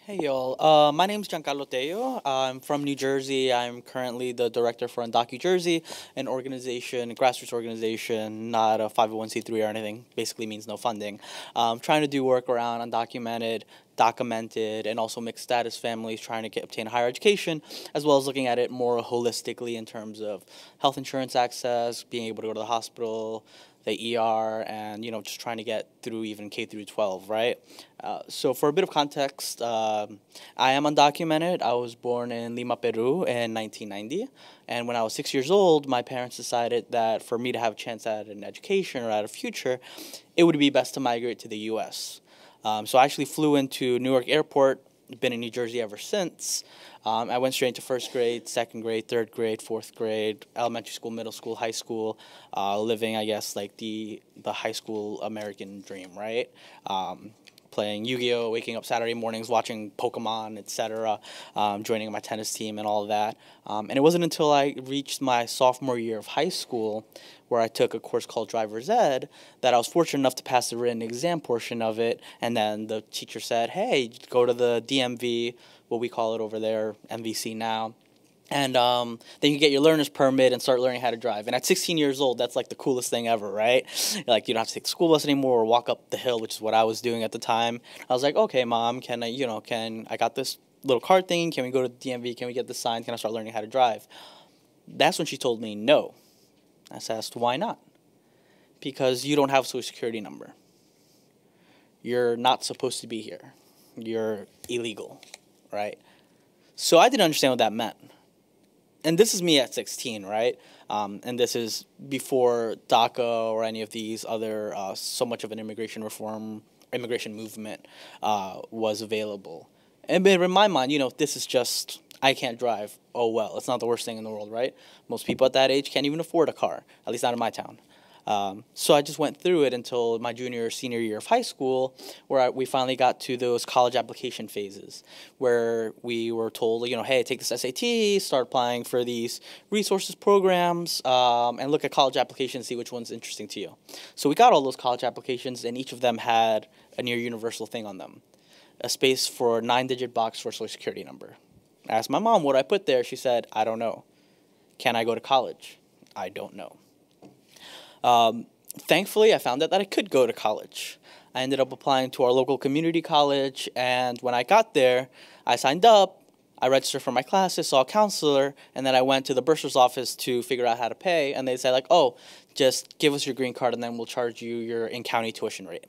Hey y'all, my name's Giancarlo Tello. I'm from New Jersey. I'm currently the director for Undocumented Jersey, an organization, a grassroots organization, not a 501c3 or anything. Basically means no funding. Trying to do work around undocumented, documented, and also mixed status families trying to obtain higher education, as well as looking at it more holistically in terms of health insurance access, being able to go to the hospital, the ER, and just trying to get through even K through 12, right? So for a bit of context, I am undocumented. I was born in Lima, Peru in 1990, and when I was 6 years old, my parents decided that for me to have a chance at an education or at a future, it would be best to migrate to the U.S. So I actually flew into Newark Airport, been in New Jersey ever since. I went straight into first grade, second grade, third grade, fourth grade, elementary school, middle school, high school, living, I guess, like the high school American dream, right? Playing Yu-Gi-Oh, waking up Saturday mornings, watching Pokemon, etc., joining my tennis team and all of that. And it wasn't until I reached my sophomore year of high school where I took a course called Driver's Ed that I was fortunate enough to pass the written exam portion of it. And then the teacher said, hey, go to the DMV, what we call it over there, MVC now. And then you get your learner's permit and start learning how to drive. And at 16 years old, that's like the coolest thing ever, right? Like you don't have to take the school bus anymore or walk up the hill, which is what I was doing at the time. I was like, okay, Mom, I got this little card thing. Can we go to the DMV? Can we get the sign? Can I start learning how to drive? That's when she told me no. I asked, why not? Because you don't have a social security number. You're not supposed to be here. You're illegal, right? So I didn't understand what that meant. And this is me at 16, right? And this is before DACA or any of these other, so much of an immigration movement was available. And in my mind, this is just, I can't drive. Oh, well, it's not the worst thing in the world, right? Most people at that age can't even afford a car, at least not in my town. So I just went through it until my junior or senior year of high school, where we finally got to those college application phases, where we were told, hey, take this SAT, start applying for these resources programs, and look at college applications, see which one's interesting to you. So we got all those college applications, and each of them had a near universal thing on them, a space for a 9-digit box for a social security number. I asked my mom what I put there. She said, I don't know. Can I go to college? I don't know. Thankfully, I found out that I could go to college. I ended up applying to our local community college, and when I got there, I signed up, I registered for my classes, saw a counselor, and then I went to the bursar's office to figure out how to pay, and they said, like, oh, just give us your green card, and then we'll charge you your in-county tuition rate.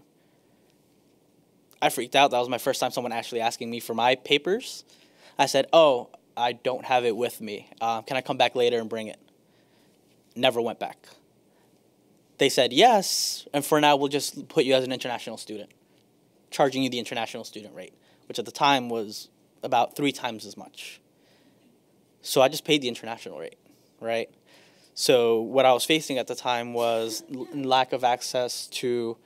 I freaked out. That was my first time someone actually asking me for my papers. I said, oh, I don't have it with me. Can I come back later and bring it? Never went back. They said yes, and for now we'll just put you as an international student, charging you the international student rate, which at the time was about 3 times as much. So I just paid the international rate, right? So what I was facing at the time was lack of access to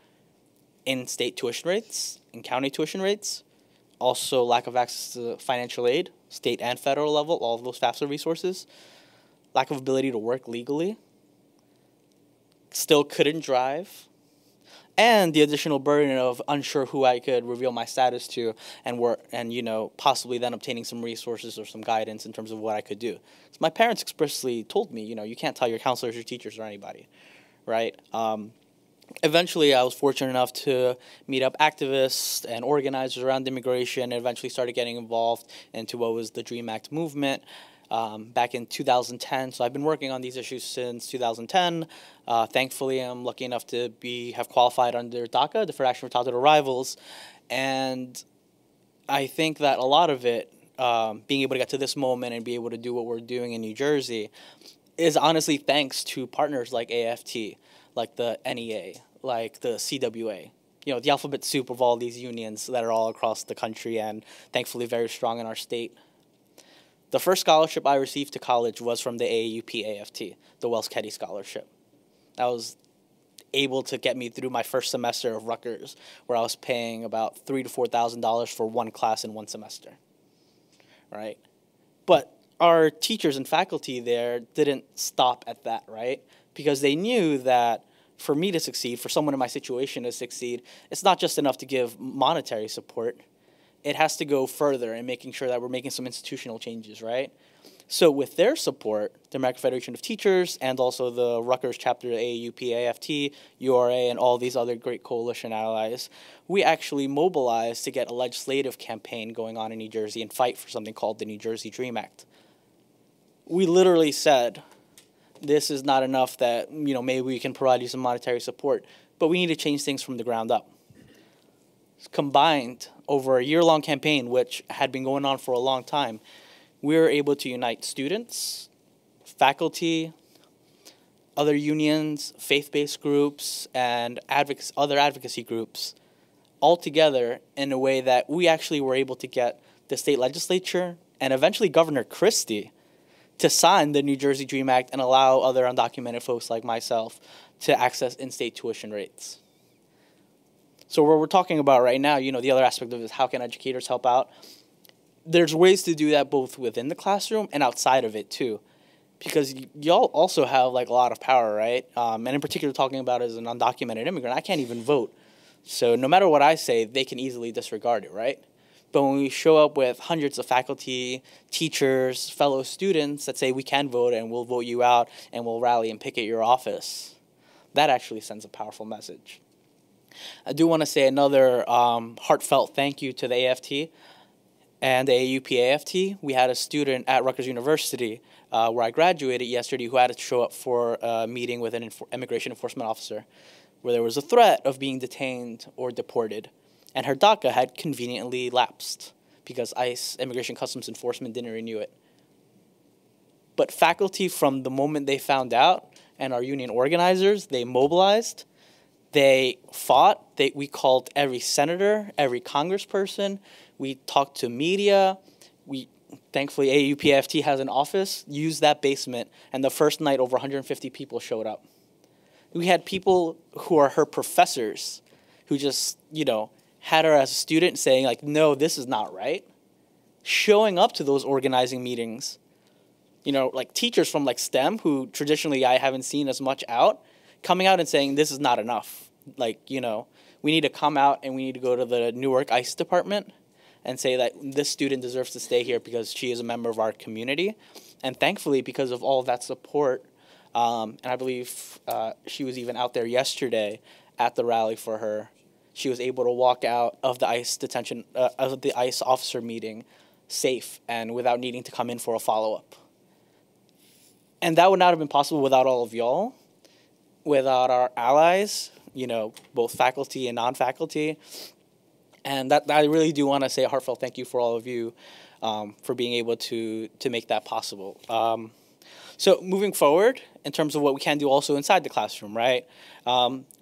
in-state tuition rates, in-county tuition rates, also lack of access to financial aid, state and federal level, all of those FAFSA resources, lack of ability to work legally, still couldn't drive, and the additional burden of unsure who I could reveal my status to and possibly then obtaining some resources or some guidance in terms of what I could do. So my parents expressly told me, you can't tell your counselors, your teachers, or anybody, right? Eventually, I was fortunate enough to meet up activists and organizers around immigration and eventually started getting involved into what was the DREAM Act movement back in 2010. So I've been working on these issues since 2010. Thankfully, I'm lucky enough to have qualified under DACA, Deferred Action for Childhood Arrivals. And I think that a lot of it, being able to get to this moment and be able to do what we're doing in New Jersey, is honestly thanks to partners like AFT, like the NEA, like the CWA, the alphabet soup of all these unions that are all across the country and thankfully very strong in our state. The first scholarship I received to college was from the AAUP AFT, the Wells Keddy Scholarship. That was able to get me through my first semester of Rutgers, where I was paying about $3,000 to $4,000 for one class in one semester, right? But our teachers and faculty there didn't stop at that, right? Because they knew that for me to succeed, for someone in my situation to succeed, it's not just enough to give monetary support. it has to go further in making sure that we're making some institutional changes, right? So with their support, the American Federation of Teachers and also the Rutgers chapter, AAUP, AFT, URA, and all these other great coalition allies, we actually mobilized to get a legislative campaign going on in New Jersey and fight for something called the New Jersey Dream Act. We literally said, this is not enough that, maybe we can provide you some monetary support, but we need to change things from the ground up. Combined over a year-long campaign, which had been going on for a long time, we were able to unite students, faculty, other unions, faith-based groups, and other advocacy groups all together in a way that we actually were able to get the state legislature and eventually Governor Christie to sign the New Jersey Dream Act and allow other undocumented folks like myself to access in-state tuition rates. So what we're talking about right now, the other aspect of it is how can educators help out? There's ways to do that both within the classroom and outside of it too, because y'all also have a lot of power, right? And in particular, talking about as an undocumented immigrant, I can't even vote. So no matter what I say, they can easily disregard it, right? But when we show up with hundreds of faculty, teachers, fellow students that say we can vote and we'll vote you out and we'll rally and picket your office, that actually sends a powerful message. I do want to say another heartfelt thank you to the AFT and the AUP AFT. We had a student at Rutgers University where I graduated yesterday who had to show up for a meeting with an immigration enforcement officer where there was a threat of being detained or deported. And her DACA had conveniently lapsed because ICE, Immigration Customs Enforcement, didn't renew it. But faculty, from the moment they found out, and our union organizers, they mobilized, they fought, we called every senator, every congressperson, we talked to media, thankfully AUPFT has an office, used that basement, and the first night over 150 people showed up. We had people who are her professors who just, had her as a student saying no, this is not right, showing up to those organizing meetings. Teachers from STEM who traditionally I haven't seen as much out, coming out and saying this is not enough. We need to come out and we need to go to the Newark ICE department and say that this student deserves to stay here because she is a member of our community. And thankfully, because of all of that support, and I believe she was even out there yesterday at the rally for her, she was able to walk out of the ICE detention, of the ICE officer meeting safe and without needing to come in for a follow-up. And that would not have been possible without all of y'all, without our allies, both faculty and non-faculty. And that I really do want to say a heartfelt thank you for all of you for being able to make that possible. So moving forward, in terms of what we can do also inside the classroom, right?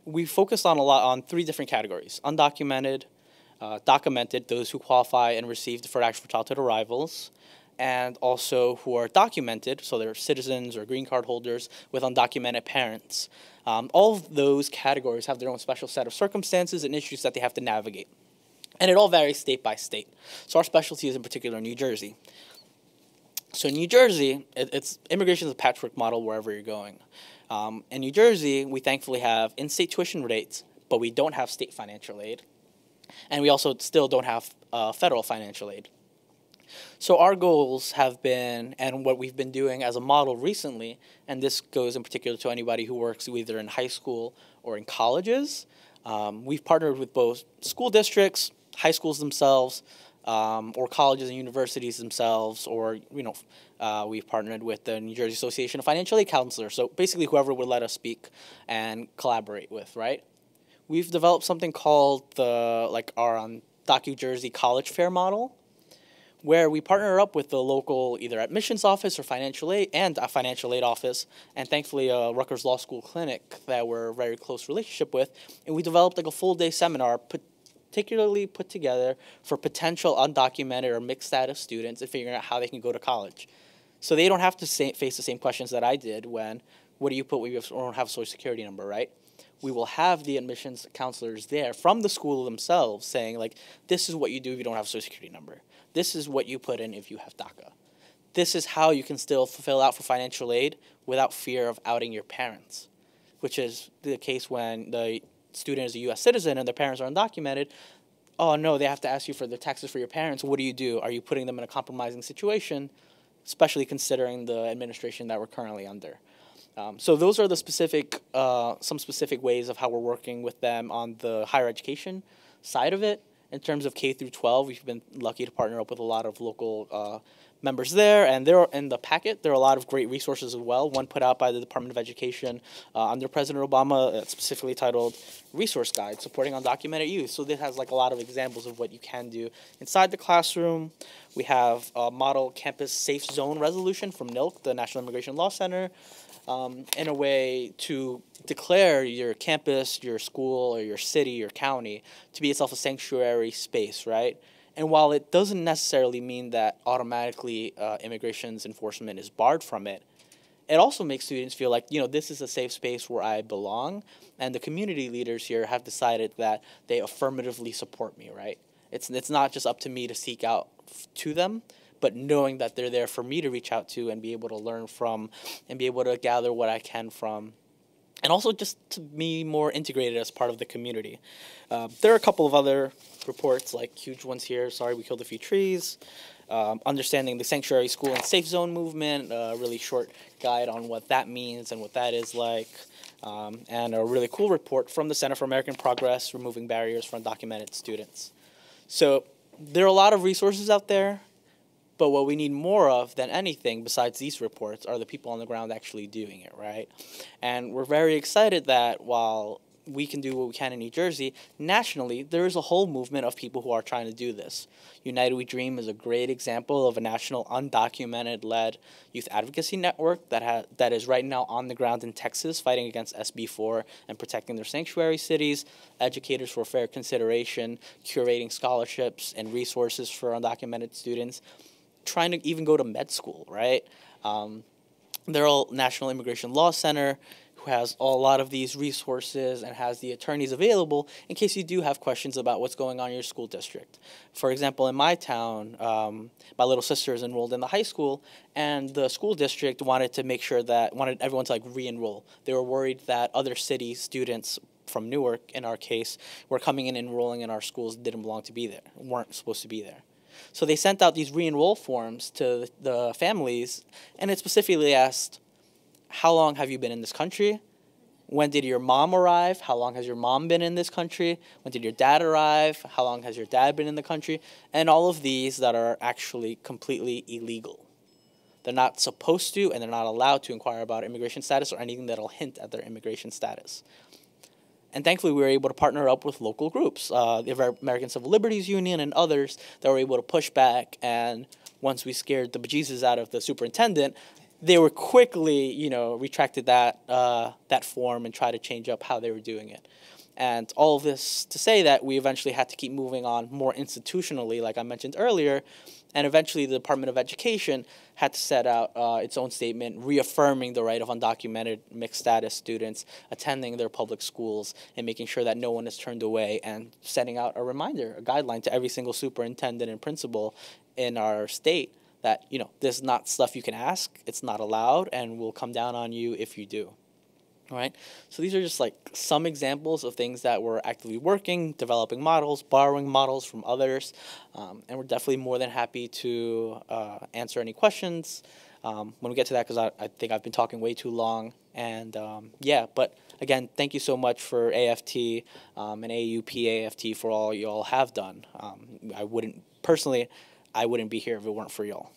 We focused on a lot on 3 different categories: undocumented, documented, those who qualify and receive deferred action for childhood arrivals, and also who are documented, so they're citizens or green card holders with undocumented parents. All of those categories have their own special set of circumstances and issues that they have to navigate. And it all varies state by state. So our specialty is in particular New Jersey. So in New Jersey, immigration is a patchwork model wherever you're going. In New Jersey, we thankfully have in-state tuition rates, but we don't have state financial aid. And we also still don't have federal financial aid. So our goals have been, and what we've been doing as a model recently, and this goes in particular to anybody who works either in high school or in colleges, we've partnered with both school districts, high schools themselves, or colleges and universities themselves, or, we've partnered with the New Jersey Association of Financial Aid Counselors, so basically whoever would let us speak and collaborate with, right? We've developed something called our DocuJersey College Fair model, where we partner up with the local either admissions office or financial aid and a financial aid office, and thankfully a Rutgers Law School clinic that we're a very close relationship with, and we developed a full-day seminar particularly put together for potential undocumented or mixed status students and figuring out how they can go to college. So they don't have to face the same questions that I did when, what do you put when you don't have a social security number, right? We will have the admissions counselors there from the school themselves saying, this is what you do if you don't have a social security number. This is what you put in if you have DACA. This is how you can still fill out for financial aid without fear of outing your parents, which is the case when the student is a U.S. citizen and their parents are undocumented. oh no, they have to ask you for the taxes for your parents. What do? Are you putting them in a compromising situation, especially considering the administration that we're currently under? So those are the some specific ways of how we're working with them on the higher education side of it. In terms of K through 12, we've been lucky to partner up with a lot of local members there, and there in the packet there are a lot of great resources as well. One put out by the Department of Education under President Obama, specifically titled "Resource Guide Supporting Undocumented Youth." So this has like a lot of examples of what you can do inside the classroom. We have a model campus safe zone resolution from NILC, the National Immigration Law Center, in a way to declare your campus, your school, or your city, your county to be itself a sanctuary space, right? And while it doesn't necessarily mean that automatically immigration's enforcement is barred from it, it also makes students feel like, this is a safe space where I belong, and the community leaders here have decided that they affirmatively support me, right? It's not just up to me to seek out to them, but knowing that they're there for me to reach out to and be able to learn from and be able to gather what I can from, and also just to be more integrated as part of the community. There are a couple of other reports, like huge ones here. Sorry, we killed a few trees. Understanding the sanctuary school and safe zone movement, a really short guide on what that means and what that is like, and a really cool report from the Center for American Progress, removing barriers for undocumented students. So there are a lot of resources out there, but what we need more of than anything besides these reports are the people on the ground actually doing it, right? And we're very excited that while we can do what we can in New Jersey, nationally, there is a whole movement of people who are trying to do this. United We Dream is a great example of a national undocumented-led youth advocacy network that is right now on the ground in Texas fighting against SB4 and protecting their sanctuary cities, Educators for Fair Consideration, curating scholarships and resources for undocumented students, trying to even go to med school, right? They're all National Immigration Law Center, who has a lot of these resources and has the attorneys available in case you do have questions about what's going on in your school district. For example, in my town, my little sister is enrolled in the high school, and the school district wanted everyone to like re-enroll. They were worried that other city students from Newark, in our case, were coming in and enrolling in our schools that didn't belong to be there, weren't supposed to be there. So they sent out these re-enroll forms to the families, and it specifically asked, how long have you been in this country? When did your mom arrive? How long has your mom been in this country? When did your dad arrive? How long has your dad been in the country? And all of these that are actually completely illegal. They're not supposed to, and they're not allowed to inquire about immigration status or anything that'll hint at their immigration status. And thankfully, we were able to partner up with local groups, the American Civil Liberties Union and others that were able to push back. And once we scared the bejesus out of the superintendent, they were quickly, retracted that form and tried to change up how they were doing it. And all of this to say that we eventually had to keep moving on more institutionally, like I mentioned earlier, and eventually the Department of Education had to set out its own statement reaffirming the right of undocumented mixed status students attending their public schools and making sure that no one is turned away, and setting out a reminder, a guideline to every single superintendent and principal in our state that, this is not stuff you can ask, it's not allowed, and we'll come down on you if you do. All right, so these are just like some examples of things that we're actively working, developing models, borrowing models from others, and we're definitely more than happy to answer any questions when we get to that, because I think I've been talking way too long. And but again, thank you so much for AFT and AUP AFT for all y'all have done. I wouldn't be here if it weren't for y'all.